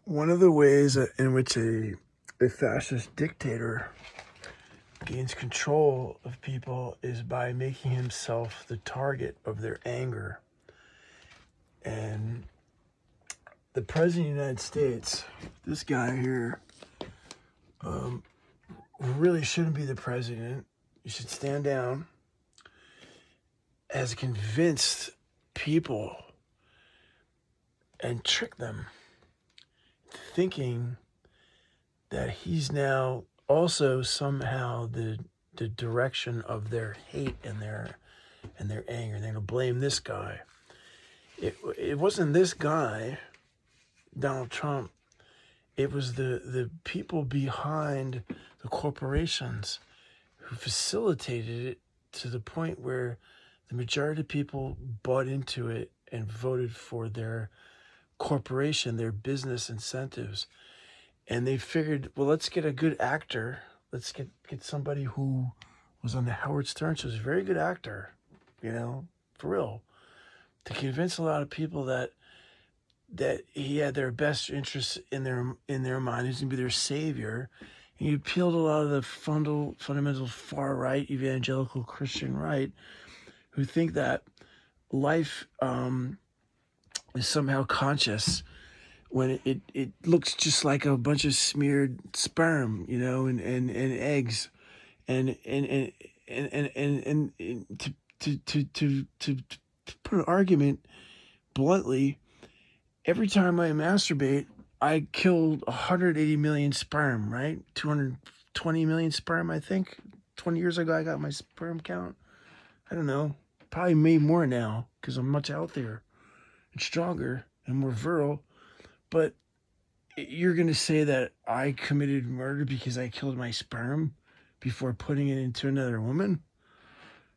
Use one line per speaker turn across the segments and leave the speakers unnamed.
One of the ways in which a fascist dictator gains control of people is by making himself the target of their anger. And the President of the United States, this guy here, really shouldn't be the president. He should stand down, has convinced people and tricked them, thinking that he's now also somehow the direction of their hate and their anger. They're gonna blame this guy. It wasn't this guy, Donald Trump. It was the people behind the corporations who facilitated it to the point where the majority of people bought into it and voted for their corporation, their business incentives. And they figured, well, let's get a good actor. Let's get somebody who was on the Howard Stern show. He's a very good actor, for real, to convince a lot of people that he had their best interests in their mind. He's gonna be their savior. And he appealed to a lot of the fundamental far right, evangelical Christian right, who think that life is somehow conscious when it looks just like a bunch of smeared sperm, and eggs, and to put an argument bluntly, every time I masturbate, I killed 180 million sperm, right? 220 million sperm, I think. 20 years ago, I got my sperm count. I don't know, probably made more now because I'm much healthier and stronger and more virile. But you're going to say that I committed murder because I killed my sperm before putting it into another woman?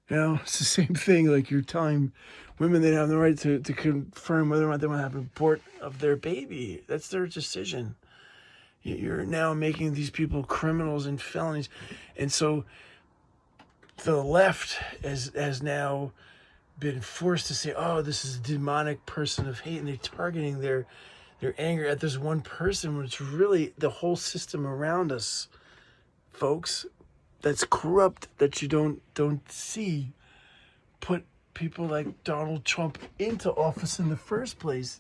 It's the same thing. Like you're telling women they have the right to confirm whether or not they want to have an abort of their baby. That's their decision. You're now making these people criminals and felonies. And so the left has now been forced to say, oh, this is a demonic person of hate, and they're targeting their anger at this one person, when it's really the whole system around us, folks, that's corrupt, that you don't see, put people like Donald Trump into office in the first place.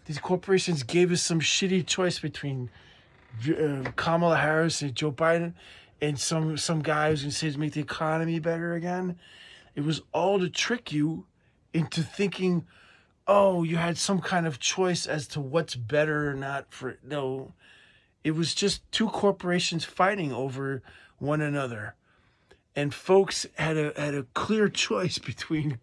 These corporations gave us some shitty choice between Kamala Harris and Joe Biden and some guy who's going to say to make the economy better again. It was all to trick you into thinking, oh, you had some kind of choice as to what's better or not. No, it was just two corporations fighting over one another. And folks had a clear choice between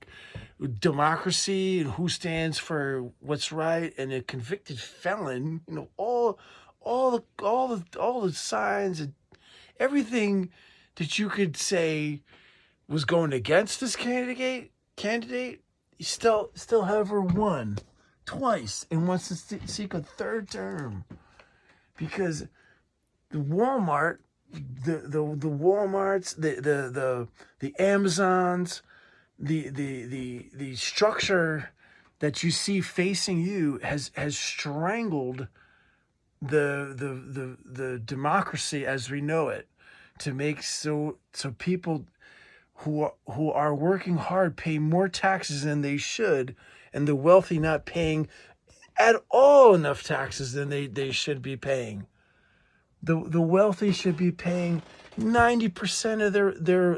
democracy and who stands for what's right, and a convicted felon. All the signs and everything that you could say was going against this candidate. You still have her won twice and wants to seek a third term, because the Walmart, the Walmarts, the Amazons, the structure that you see facing you has strangled the democracy as we know it, to make so people who are working hard pay more taxes than they should, and the wealthy not paying at all enough taxes than they should be paying. The wealthy should be paying 90% of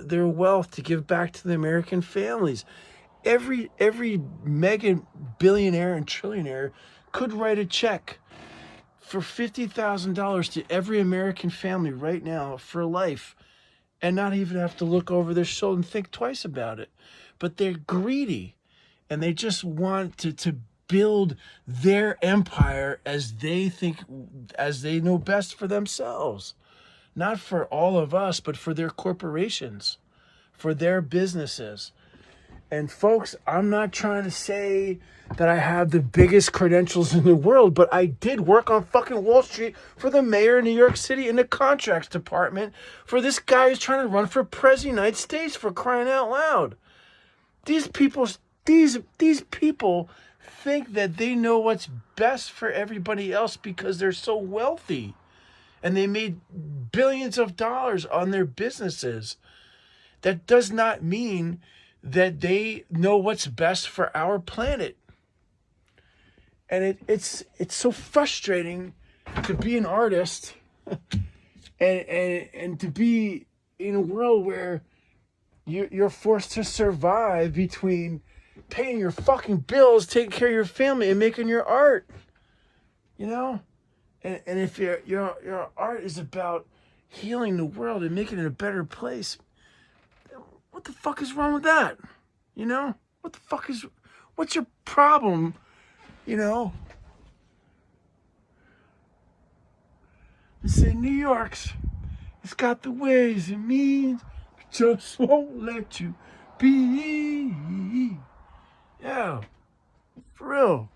their wealth to give back to the American families. Every mega billionaire and trillionaire could write a check for $50,000 to every American family right now for life, and not even have to look over their shoulder and think twice about it. But they're greedy, and they just want to build their empire as they know best for themselves. Not for all of us, but for their corporations, for their businesses. And folks, I'm not trying to say that I have the biggest credentials in the world, but I did work on fucking Wall Street for the mayor of New York City in the contracts department for this guy who's trying to run for president of the United States, for crying out loud. These people think that they know what's best for everybody else because they're so wealthy and they made billions of dollars on their businesses. That does not mean that they know what's best for our planet. And it's so frustrating to be an artist and to be in a world where you're forced to survive between paying your fucking bills, taking care of your family, and making your art. You know? And if your art is about healing the world and making it a better place, what the fuck is wrong with that? You know? What's your problem? You know? They say New York's, it's got the ways and means, but just won't let you be. Yeah, for real.